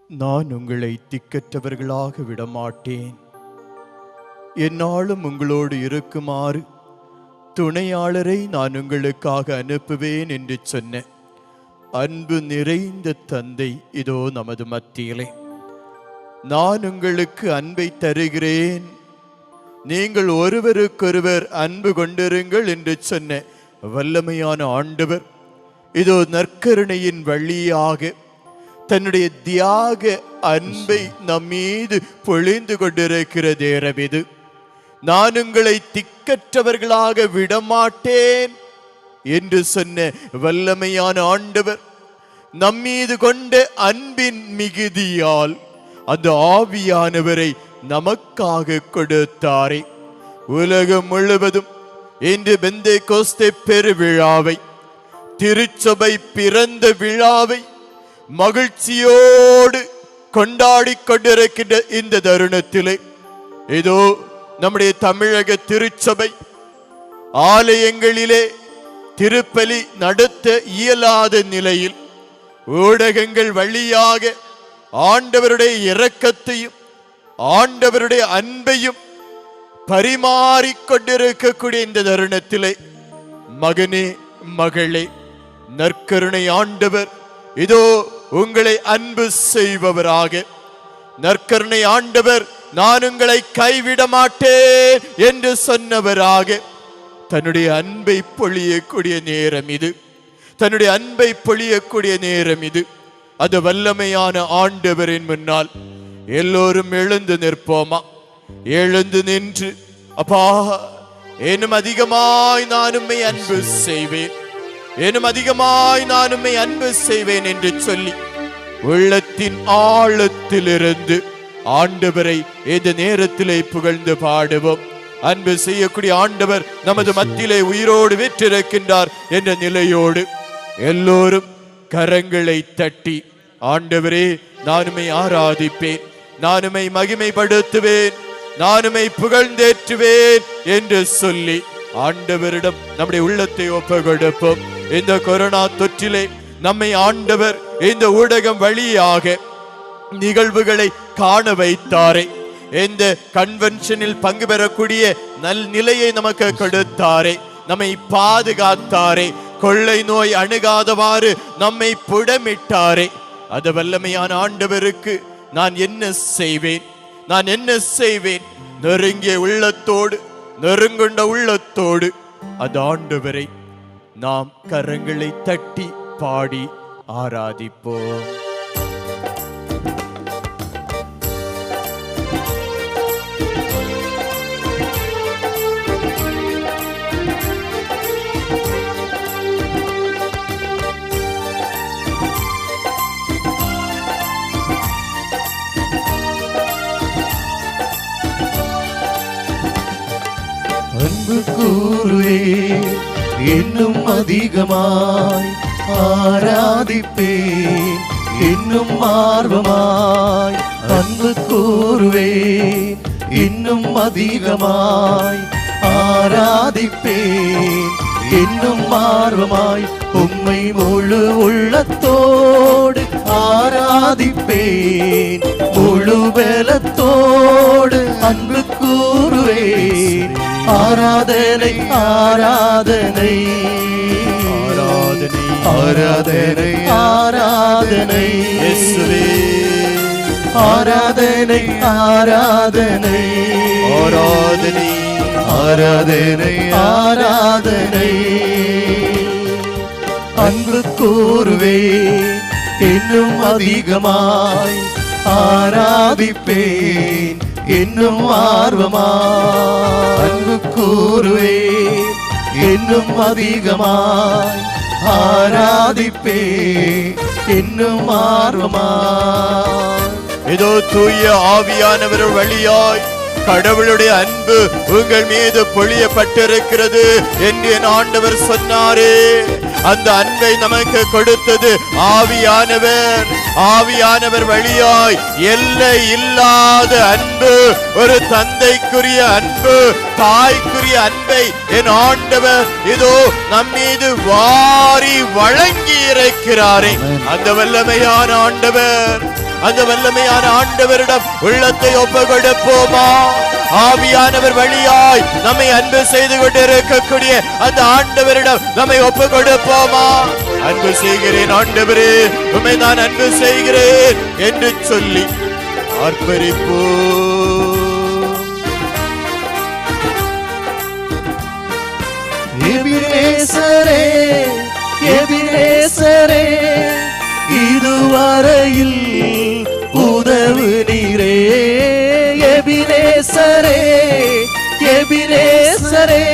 நான் உங்களை திக்கற்றவர்களாக விடமாட்டேன். என்னாலும் உங்களோடு இருக்குமாறு துணையாளரை நான் உங்களுக்காக அனுப்புவேன் என்று சொன்ன அன்பு நிறைந்த தந்தை இதோ நமது மத்தியிலே. நான் உங்களுக்கு அன்பை தருகிறேன், நீங்கள் ஒருவருக்கொருவர் அன்பு கொண்டிருங்கள் என்று சொன்ன வல்லமையான ஆண்டவர் இதோ நற்கருணையின் வழியாக தன்னுடைய தியாக அன்பை நம் மீது பொழிந்து கொண்டிருக்கிற நேரம் இது. நான் உங்களை திக்கற்றவர்களாக விடமாட்டேன் என்று சொன்ன வல்லமையான ஆண்டவர் நம்மீது கொண்ட அன்பின் மிகுதியால் அந்த ஆவியானவரை நமக்காக கொடுத்தாரே. உலகம் முழுவதும் இன்று பெந்தேகோஸ்தே பெருவிழாவை, திருச்சபை பிறந்த விழாவை மகிழ்ச்சியோடு கொண்டாடி கொண்டிருக்கின்ற இந்த தருணத்திலே இதோ நம்முடைய தமிழக திருச்சபை ஆலயங்களிலே திருப்பலி நடத்த இயலாத நிலையில் ஊடகங்கள் வழியாக ஆண்டவருடைய இரக்கத்தையும் ஆண்டவருடைய அன்பையும் பரிமாறிக்கொண்டிருக்கக்கூடிய இந்த தருணத்திலே மகனே, மகளே, நற்கருணை ஆண்டவர் இதோ உங்களை அன்பு செய்பவராக, நற்கருணை ஆண்டவர் நான் உங்களை கைவிட மாட்டேன் என்று சொன்னவராக தன்னுடைய அன்பை பொழியக்கூடிய நேரம் இது. தன்னுடைய அன்பை பொழியக்கூடிய நேரம் இது. அது வல்லமையான ஆண்டவரின் முன்னால் எல்லோரும் எழுந்து நிற்போமா? எழுந்து நின்று, அப்பா, இன்னும் அதிகமாய் நான் உம்மை அன்பு செய்வேன், இன்னும் அதிகமாய் நான் உம்மை அன்பு செய்வேன் என்று சொல்லி உள்ளத்தின் ஆழத்திலிருந்து ஆண்டவரை இந்த நேரத்திலே புகழ்ந்து பாடுவோம். அன்பு செய்யக்கூடிய ஆண்டவர் நமது மத்தியிலே உயிரோடு வீற்றிருக்கின்றார் என்ற நிலையோடு எல்லோரும் கரங்களை தட்டி, ஆண்டவரே, நான் உம்மை ஆராதிப்பேன், நான் உம்மை மகிமைப்படுத்துவேன், நான் உம்மை புகழ்ந்தேற்றுவேன் என்று சொல்லி ஆண்டவரிடம் நம்முடைய உள்ளத்தை ஒப்புக்கொடுப்போம். இந்த கொரோனா தொற்றிலே நம்மை ஆண்டவர் இந்த ஊடகம் வழியாக நிகழ்வுகளை காண வைத்தாரே, இந்த கன்வென்ஷனில் பங்கு பெறக்கூடிய நல் நிலையை நமக்கு கொடுத்தாரே, நம்மை பாதுகாத்தாரே, கொள்ளை நோய் அணுகாதவாறு நம்மை புடமிட்டாரே. அது வல்லமையான ஆண்டவருக்கு நான் என்ன செய்வேன், நான் என்ன செய்வேன்? நெருங்கிய உள்ளத்தோடு, நெருங்குண்ட உள்ளத்தோடு அது ஆண்டவரை நாம் கரங்களை தட்டி பாடி ஆராதிப்போம். அன்பு கூறுவே, இன்னும் அதிகமாய் ஆராதிப்பேன், இன்னும் ஆர்வமாய் அன்பு கூறுவேன், இன்னும் அதிகமாய் ஆராதிப்பேன், இன்னும் ஆர்வமாய் உம்மை முழு உள்ளத்தோடு ஆராதிப்பேன், முழு பலத்தோடு அன்பு கூறுவேன். ஆராதனை ஆராதனை ஆராதனை ஆராதனை இயேசுவே, ஆராதனை ஆராதனை ஆராதனை ஆராதனை ஆராதனை அன்பு கூறுவேன், இன்னும் அதிகமாய் ஆராதிப்பேன், இன்னும் ஆர்வமாய் அன்பு கூறுவேன், இன்னும் அதிகமாய் ஆராதிப்பேன், இன்னும் ஆர்வமாய். இதோ தூய ஆவியானவர் வழியாய் கடவுளுடைய அன்பு உங்கள் மீது பொழியப்பட்டிருக்கிறது என்று என் ஆண்டவர் சொன்னாரே. அந்த அன்பை நமக்கு கொடுத்தது ஆவியானவர். ஆவியானவர் வழியாய் எல்லை இல்லாத அன்பு, ஒரு தந்தைக்குரிய அன்பு, தாய்க்குரிய அன்பை என் ஆண்டவர் இதோ நம்மீது வாரி வழங்கி இருக்கிறாரே. அந்த வல்லமையான ஆண்டவர் அந்த வல்லமையான ஆண்டவரிடம் உள்ளத்தை ஒப்பு கொடுப்போமா? ஆவியானவர் வழியாய் நம்மை அன்பு செய்து கொண்டிருக்கக்கூடிய அந்த ஆண்டவரிடம் நம்மை ஒப்பு கொடுப்போமா? அன்பு செய்கிறேன் ஆண்டவரே, உம்மை நான் அன்பு செய்கிறேன் என்று சொல்லி ஆர்ப்பரிப்போம். எபினேசரே, எபினேசரே, இதுவரையில் உதவு நீரே. எபினேசரே, எபினேசரே,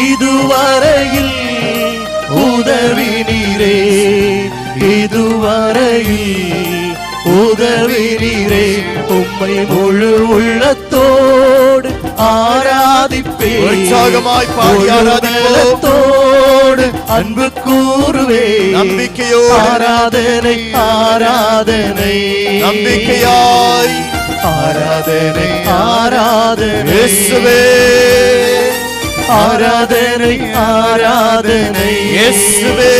இதுவரையில் உதவி நீரே. இதுவரையில் உதவி நீரே. உம்மை முழு உள்ளத்தோடு ஆராதிப்பே, உற்சாகமாய் பாடி ஆராதிப்போம். அன்பு கூறுவே, நம்பிக்கையோடு ஆராதனை ஆராதனை, நம்பிக்கையாய் ஆராதனை ஆராதனை, இயேசுவே ஆராதனை ஆராதனை, இயேசுவே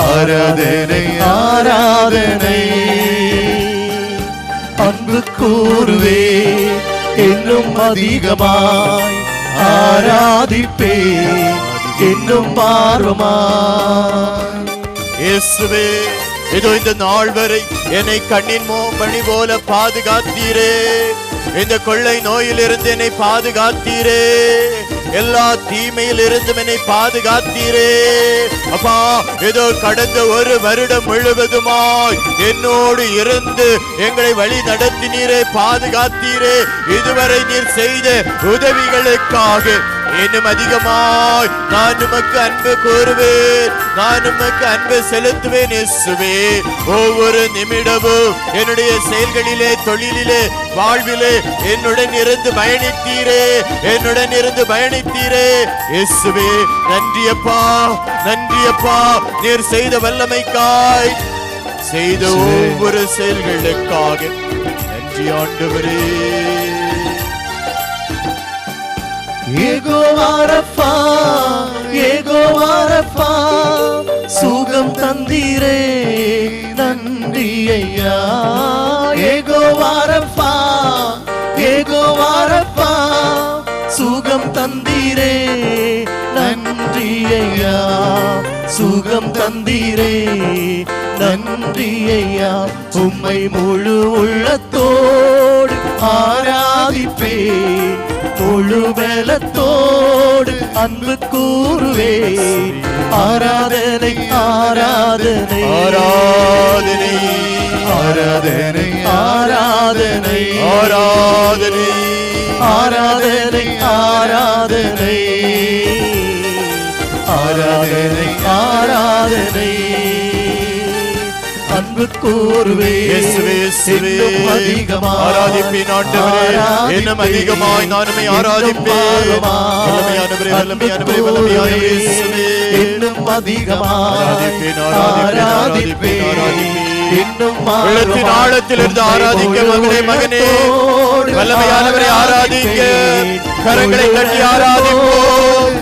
ஆராதனை ஆராதனை. அன்பு கூறுவே, இன்னும் அதிகமாய் ஆராதிப்பே, இன்னும் ஆர்வமாய். இயேசுவே, இதோ இந்த நாள் வரை என்னை கண்ணின் மணி போல பாதுகாத்தீரே. இந்த கொள்ளை நோயிலிருந்து என்னை பாதுகாத்தீரே. எல்லா தீமையில் இருந்தும் என்னை பாதுகாத்தீரே. அப்பா, ஏதோ கடந்த ஒரு வருடம் முழுவதுமாய் என்னோடு இருந்து எங்களை வழி நடத்தினீரே, பாதுகாத்தீரே. இதுவரை நீர் செய்த உதவிகளுக்காக இன்னும் அதிகமாய் நான் உமக்கு அன்பு கூறுவேன், நான் உமக்கு அன்பு செலுத்துவேன். இயேசுவே, ஒவ்வொரு நிமிடமும் என்னுடைய செயல்களிலே, தொழிலிலே, வாழ்விலே என்னுடன் இருந்து பயணித்தீரே, என்னுடன் இருந்து பயணித்தீரே. இயேசுவே, நன்றியப்பா, நன்றியப்பா. நீர் செய்த வல்லமைக்காய், செய்த ஒவ்வொரு செயல்களுக்காக நன்றி ஆண்டவரே. யெகோவா ரஃபா, யெகோவா ரஃபா, சுகம் தந்தீரே, நன்றி ஐயா. யெகோவா ரஃபா, யெகோவா ரஃபா, சுகம் தந்தீரே, நன்றி ஐயா. சுகம் தந்தீரே, நன்றி ஐயா. உம்மை முழு உள்ளத்தோடு ஆராதிப்பே, முழு பலத்தோடு அன்பு கூறுவே. ஆராதனை ஆராதனை ஆராதனை ஆராதனை ஆராதனை ஆராதனை ஆராதனை ஆராதனை ஆராதனை ஆராதனை. அன்பு கூறுவே, இயேசுவே, இயேசுவே, ஆராதிப்பேன் ஆண்டவரே. இன்னும் அதிகமாய் நான் உம்மை ஆராதிப்பேன். வல்லமையானவரே, வல்லமையானவரே, வல்லமையானவரே, இயேசுவே. இன்னும் அதிகமாய் ஆராதிப்பேன், ஆராதிப்பேன், ஆராதிப்பேன். இன்னும் உள்ளத்தின் ஆழத்திலிருந்து ஆராதிக்க மகனே, மகனே, வல்லமையானவரை ஆராதிக்க. கரங்களை தட்டி ஆராதிப்போம்.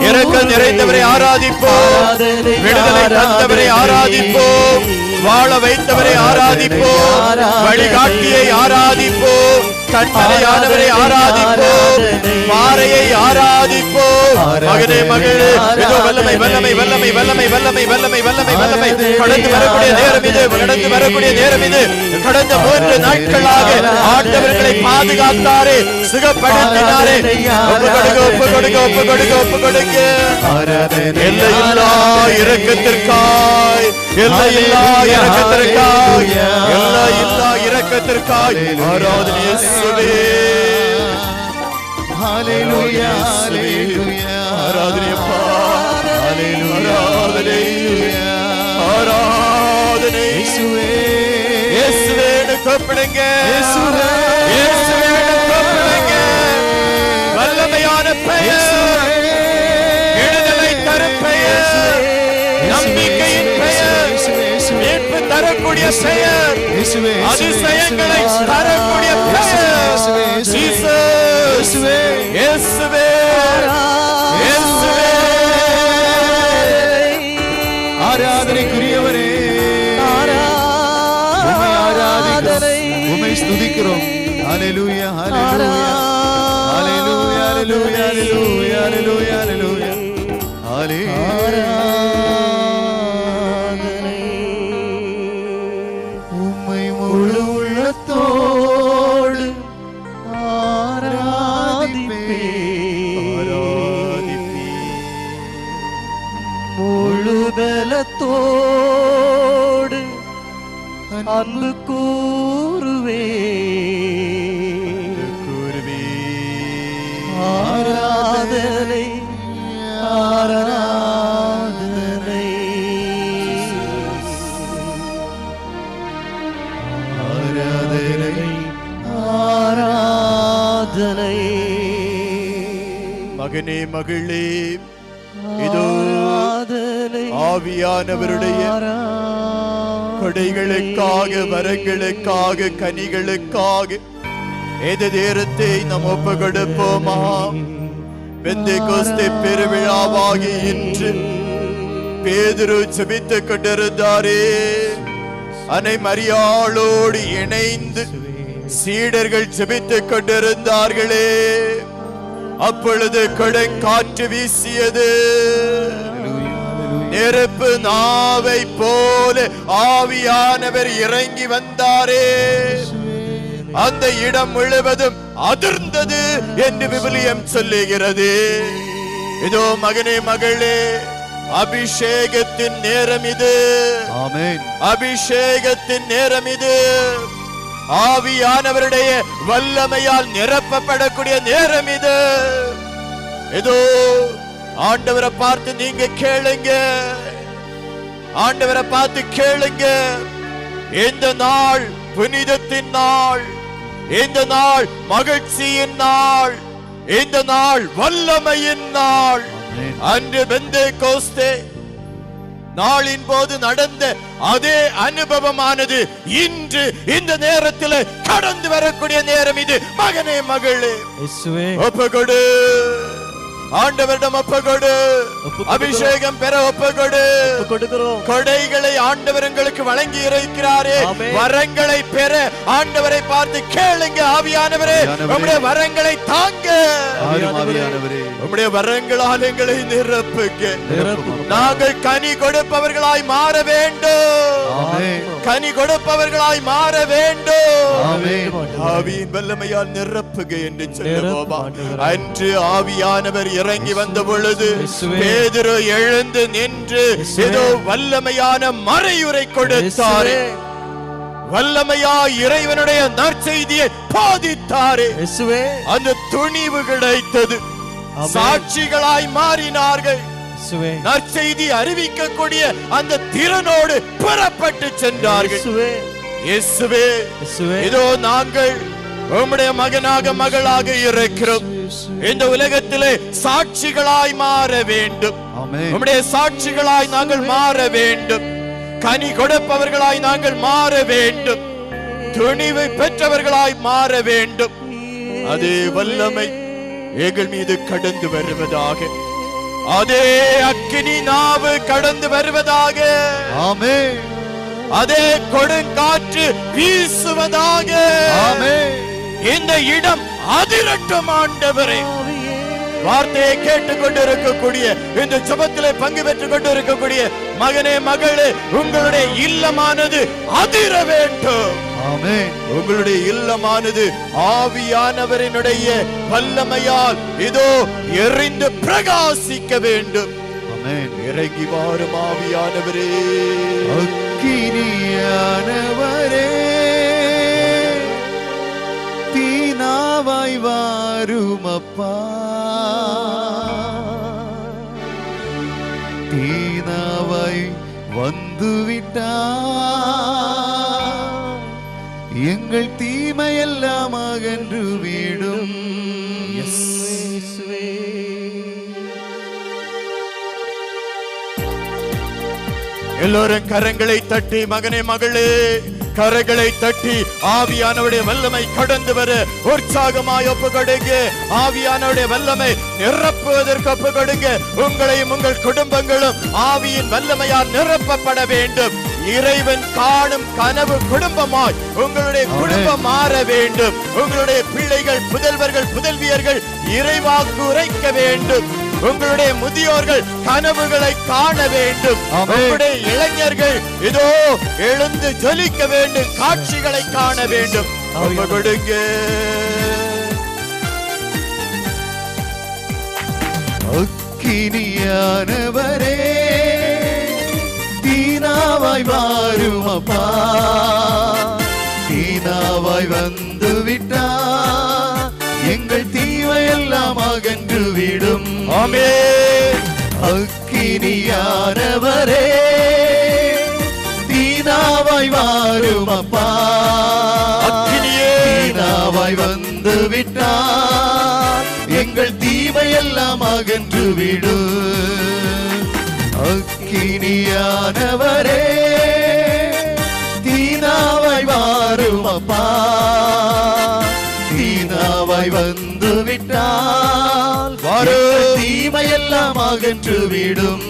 இரக்கம் நிறைந்தவரை ஆராதிப்போம். விடுதலை தந்தவரை ஆராதிப்போம். வாழ வைத்தவரை ஆராதிப்போம். வழிகாட்டியை ஆராதிப்போம். கண்மலையானவரை ஆராதிப்போம். பாறையை ஆராதிப்போம். மகனே, மகளே, இதோ வல்லமை, வல்லமை, வல்லமை, வல்லமை, வல்லமை, வல்லமை, வல்லமை, வல்லமை. கடந்து வரக்கூடிய நேரம் இது, கடந்து வரக்கூடிய நேரம் இது. கடந்த 3 நாட்களாக ஆண்டவர்களை பாதுகாத்தாரே, சுகப்படுத்தினாரே. ஒப்பு கொடுங்க, ஒப்பு கொடுங்க, ஒப்பு கொடுங்க, ஒப்பு கொடுங்க. எல்லையில்லா இரக்கத்திற்காய், எல்லையில்லா இரக்கத்திற்காய், எல்லையில்லா இரக்கத்திற்காய் ஆராதனை இயேசுவே. ஹல்லேலூயா, ஹல்லேலூயா. ஆராதனை அப்பா, ஹல்லேலூயா, ஆராதனை, ஆராதனை. இயேசுவே, இயேசுவேன்னு கூப்பிடுங்க, இயேசுவே, இயேசுவேன்னு கூப்பிடுங்க. வல்லமையான பெயர், விடுதலை தரும் பெயர், நம்பிக்கையின் பெயர், மீட்பு தரக்கூடிய பெயர், அதிசயங்களை தரக்கூடிய பெயர். இயேசுவே, இயேசுவே, இயேசுவே. ஆராதனைக்குரியவரே, துதிக்கிறோம். ஹalleluya ஹalleluya ஹalleluya ஹalleluya ஹalleluya ஹalleluya ஹalleluya. உம்மை முழு உள்ளத்தோடு முழு பலத்தோடு அன்பு கூறுவே ஆராதனை ஆராதனை ஆராதனை ஆராதனை. மகனே மகளே, இதோ ஆவியானவருடைய கொடைகளுக்காக, வரங்களுக்காக, கனிகளுக்காக ஏது நேரத்தை நாம் ஒப்பு கொடுப்போமா? பெந்தேகோஸ்தே பெருவிழாவாகி இன்று பேதுரு ஜெபித்துக் கொண்டிருந்தாரே, அன்னை மரியாளோடு இணைந்து சீடர்கள் ஜெபித்துக் கொண்டிருந்தார்களே, அப்பொழுது கொடுங்காற்று வீசியது. நெருப்பு நாவை போல ஆவியானவர் இறங்கி வந்தாரே, அந்த இடம் முழுவதும் அதிர்ந்தது என்று விவிலியம் சொல்லுகிறது. இதோ மகனே மகளே, அபிஷேகத்தின் நேரம் இது. ஆமென். அபிஷேகத்தின் நேரம் இது. ஆவியானவருடைய வல்லமையால் நிரப்பப்படக்கூடிய நேரம் இது. இதோ ஆண்டவரை பார்த்து நீங்க கேளுங்க, ஆண்டவரை பார்த்து கேளுங்க. இந்த நாள் புனிதத்தின் நாள், இந்த நாள் மகிழ்ச்சியின் நாள், இந்த நாள் வல்லமையின் நாள். அன்று பெந்தேகோஸ்தே நாளின் போது நடந்த அதே அனுபவமானது இன்று இந்த நேரத்தில் கடந்து வரக்கூடிய நேரம் இது. மகனே மகளே, ஒப்புக்கொடு, ஆண்டவரிடம் ஒப்புக்கொடு, அபிஷேகம் பெற ஒப்புக்கொடு. கொடைகளை ஆண்டவர் உங்களுக்கு வழங்கி இருக்கிறாரே, வரங்களை பெற ஆண்டவரை பார்த்து கேளுங்க. ஆவியானவரே, உம்முடைய வரங்களை தாங்க, உம்முடைய வரங்களால் எங்களை நிரப்புங்க. நாங்கள் கனி கொடுப்பவர்களாய் மாற வேண்டும், கனி கொடுப்பவர்களாய் மாற வேண்டும். ஆவியின் வல்லமையால் நிரப்புக என்று சொல்லுவோமா? அன்று ஆவியானவர் இறங்கி வந்த பொழுது பேதுரு எழுந்து நின்று ஏதோ வல்லமையான மறையுரை கொடுத்தாரே, வல்லமையாய் இறைவனுடைய நற்செய்தியை போதித்தாரே. அந்த துணிவு கிடைத்தது, சாட்சிகளாய் மாறினார்கள். நற்செய்தி அறிவிக்கக்கூடிய அந்த திறனோடு புறப்பட்டு சென்றார்கள். இயேசுவே, இதோ நாங்கள் உம்முடைய மகனாக மகளாக இருக்கிறோம். இந்த உலகத்திலே சாட்சிகளாய் மாற வேண்டும். உம்முடைய சாட்சிகளாய் நாங்கள் மாற வேண்டும். கனி கொடுப்பவர்களாய் நாங்கள் மாற வேண்டும். துணிவை பெற்றவர்களாய் மாற வேண்டும். அதே வல்லமை எங்கள் மீது கடந்து வருவதாக, அதே அக்கினி நாவு கடந்து வருவதாக, அதே கொடுங்காற்று வீசுவதாக. இந்த இடம் அதிரட்டும் ஆண்டவரே. வார்த்தையை கேட்டுக் கொண்டிருக்கக்கூடிய, இந்த ஜெபத்திலே பங்கு பெற்றுக் கொண்டிருக்கக்கூடிய மகனே மகளே, உங்களுடைய இல்லமானது அதிர வேண்டும். உங்களுடைய இல்லமானது ஆவியானவரினுடைய வல்லமையால் இதோ எரிந்து பிரகாசிக்க வேண்டும். இறங்கி வாரும் ஆவியானவரே, அக்கினியானவரே, தீனாவாய் வாருமப்பா, தீனாவாய் வந்துவிட்டா, எங்கள் தீமையெல்லாம் அகன்று விடும். எல்லோரும் கரங்களை தட்டி, மகனே மகளே, கரங்களை தட்டி ஆவியானவருடைய வல்லமை கடந்து வர உற்சாகமாய் ஒப்பு கொடுங்க. ஆவியானவருடைய வல்லமை நிரப்புவதற்கு ஒப்பு கொடுங்க. உங்களையும் உங்கள் குடும்பங்களும் ஆவியின் வல்லமையால் நிரப்பப்பட வேண்டும். இறைவன் காணும் கனவு குடும்பமாய் உங்களுடைய குடும்பம் மாற வேண்டும். உங்களுடைய பிள்ளைகள், புதல்வர்கள், புதல்வியர்கள் இறைவாக்கு உரைக்க வேண்டும். உங்களுடைய முதியோர்கள் கனவுகளை காண வேண்டும். உங்களுடைய இளைஞர்கள் இதோ எழுந்து ஜொலிக்க வேண்டும், காட்சிகளை காண வேண்டும். கொடுங்க. அக்கினியானவரே தீனாவாய் வாரும் அப்பா, தீனாவாய் வந்து விட்டா எங்கள் தீமையெல்லாம் அகன்று விடும். ஆமென். அக்கினியானவரே தீனாவாய் வாரும் அப்பா, தீனாவாய் வந்து விட்டா எங்கள் தீமையெல்லாம் அகன்று விடும். அக்கினியானவரே தீனாவாய் வாரும் அப்பா, தீனாவாய் வந்து விட்டால் தீமையெல்லாம் அகன்று விடும்.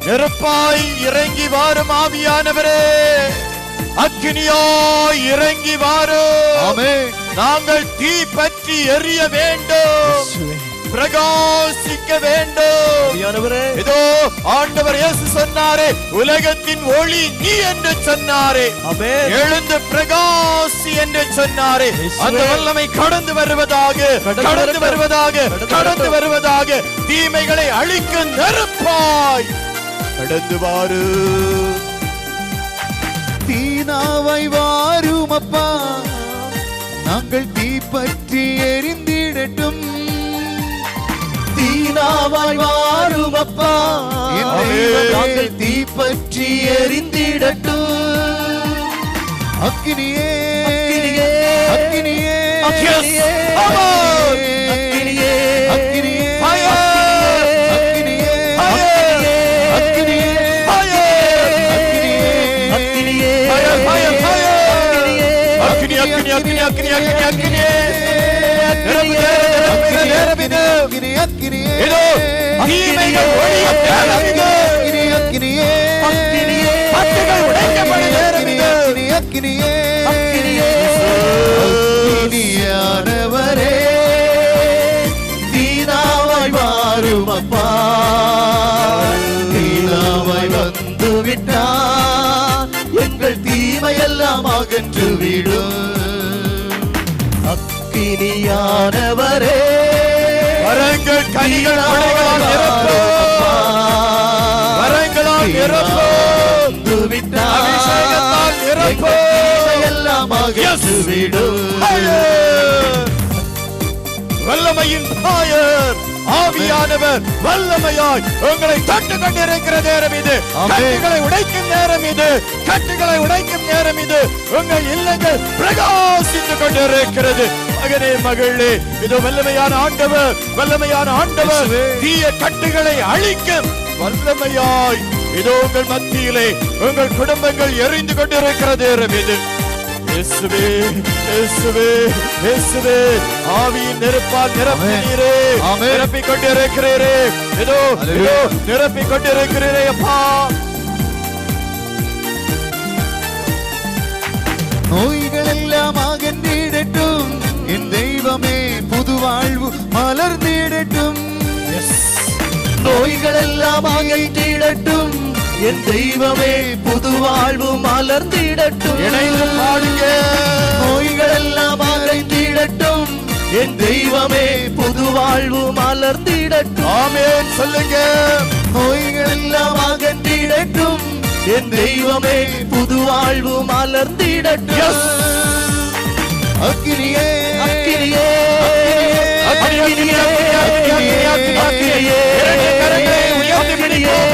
நெருப்பாய் இறங்கி வாரும் ஆவியானவரே, அக்கினியாய் இறங்கி வாரும். ஆமென். நாங்கள் தீ பற்றி எரிய வேண்டும், பிரகாசிக்க வேண்டும். இதோ ஆண்டவர் இயேசு சொன்னாரே, உலகத்தின் ஒளி நீ என்று சொன்னாரே, எழுந்து பிரகாசி என்று சொன்னாரே. அந்த வல்லமை கடந்து வருவதாக, கடந்து வருவதாக, கடந்து வருவதாக. தீமைகளை அழிக்கும் நெருப்பாய் கடந்து வாரு. தீனாவாய் வாரும் அப்பா, நாங்கள் தீ பற்றி எரிந்திடட்டும். தீனாவாய் வாரும் அப்பா, நாங்கள் தீ பற்றி எரிந்திடட்டும். அக்கினியே, அக்கினியே, அக்கினியே, அக்கினியே, அக்கினியே, அக்கினியே, அக்கினியானவரே தீனாவாய் வாரும் அப்பா, தீனாவாய் வந்து விட்டால் எங்கள் தீமையெல்லாம் அகன்று விடும். அக்கினியானவரே வரங்கள் கனிகள் கொடைகளால் நிரப்பும், வரங்களால் நிரப்பும், அபிஷேகத்தால் நிரப்பும், எல்லாம் அகன்று விடும். வல்லமையின் பாயர் ஆவியானவர் வல்லமையாய் உங்களை தொட்டு கொண்டிருக்கிற நேரம் இது. கட்டுகளை உடைக்கும் நேரம் இது, கட்டுகளை உடைக்கும் நேரம் இது. உங்கள் இல்லங்கள் பிரகாசித்துக் கொண்டிருக்கிறது. மகனே, மகளே, இது வல்லமையான ஆண்டவர், வல்லமையான ஆண்டவர் தீய கட்டுகளை அழிக்கும் வல்லமையாய் இதோ உங்கள் மத்தியிலே உங்கள் குடும்பங்கள் எரிந்து கொண்டிருக்கிற நேரம் இது. இயேசுவே, இயேசுவே, இயேசுவே, ஆவியின் நெருப்பால் நிரப்பினீரே, நிரப்பிக் கொண்டிருக்கிறீரே. இதோ இதோ நிரப்பிக் கொண்டிருக்கிறீரே அப்பா. நோய்கள் எல்லாம் அகன்றிடட்டும், என் தெய்வமே புது வாழ்வு மலர்ந்திடட்டும். நோய்கள் எல்லாம் அகன்றிடட்டும், என் தெய்வமே புது வாழ்வு மலர்ந்திடட்டும். இணைந்து பாடுங்க. நோய்கள் எல்லாம் அகன்றிடட்டும், என் தெய்வமே புது வாழ்வு மலர்ந்திடட்டும். ஆமென் சொல்லுங்க. நோய்கள் எல்லாம் அகன்றிடட்டும், என் தெய்வமே புது வாழ்வு மலர்ந்திடட்டும். அக்கினியே, அக்கினியே, அக்கினியே, அக்கினியே, கரங்களை உயர்த்தி பிடிப்போம்.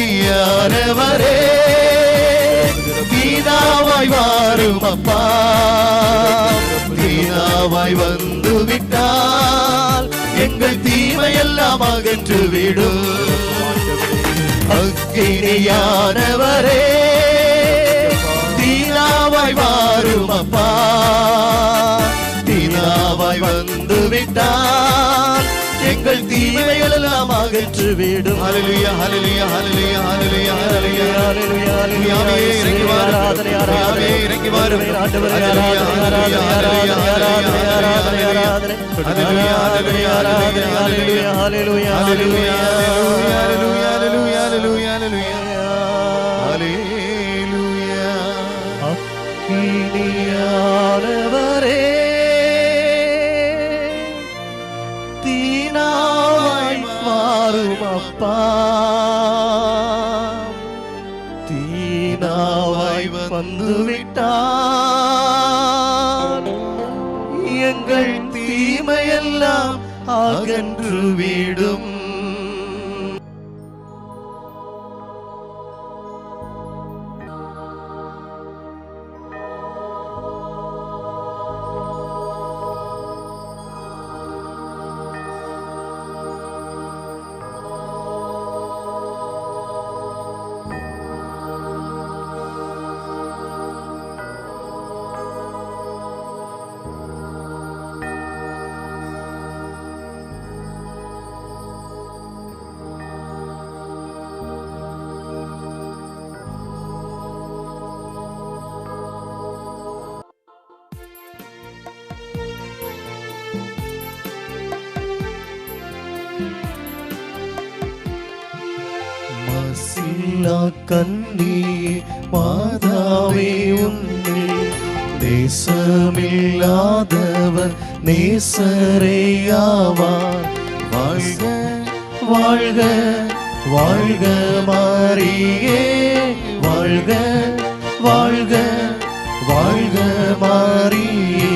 அக்கினியானவரே தீனாவாய் வாரும் அப்பா, பிதாவாய் வந்து விட்டால் எங்கள் தீமையெல்லாம் அகன்று விடும். அக்கினியானவரே தீனாவாய் வாரும் அப்பா, தீனாவாய் வந்து விட்டால் எங்கள் தீமைகளெல்லாம் அகன்று விடும். ஹல்லேலூயா ஹல்லேலூயா ஹல்லேலூயா ஹல்லேலூயா ஹல்லேலூயா ஹல்லேலூயா ஹல்லேலூயா. இறங்கி வாரும் ஆண்டவரே, இறங்கி வாரும் ஆண்டவரே. ஹல்லேலூயா ஹல்லேலூயா ஹல்லேலூயா ஹல்லேலூயா ஹல்லேலூயா ஹல்லேலூயா ஹல்லேலூயா ஹல்லேலூயா ஹல்லேலூயா ஹல்லேலூயா ஹல்லேலூயா ஹல்லேலூயா. அக்கினியானவரே தீனாவாய் வாரும் அப்பா, தீனாவாய் வந்து விட்டால் எங்கள் தீமையெல்லாம் அகன்று விடும். மசில்லா கன்னியே மாதாவே உன்னில் நேசமில்லாதவர் நேசரேயாவார். வாழ்க வாழ்க வாழ்க மாரியே, வாழ்க வாழ்க வாழ்க மாரியே.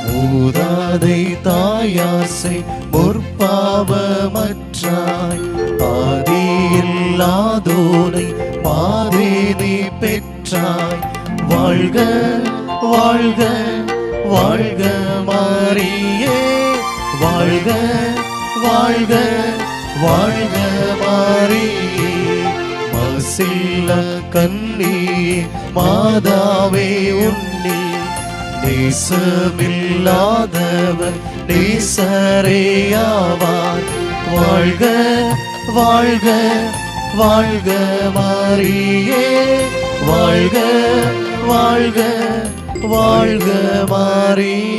மூதாதை தாயாசை முற்பாவமற்றாய், ஆதியில்லாதோனை மாதேனி பெற்றாய். வாழ்க வாழ்க வாழ்க மாரியே, வாழ்க வாழ்க வாழ்க மாரியே. மசில்லா கன்னியே மாதாவே உன்னி நேசமில்லாதவர் நேசரேயாவார். வாழ்க வாழ்க வாழ்க மாரியே, வாழ்க வாழ்க வாழ்க மாரியே.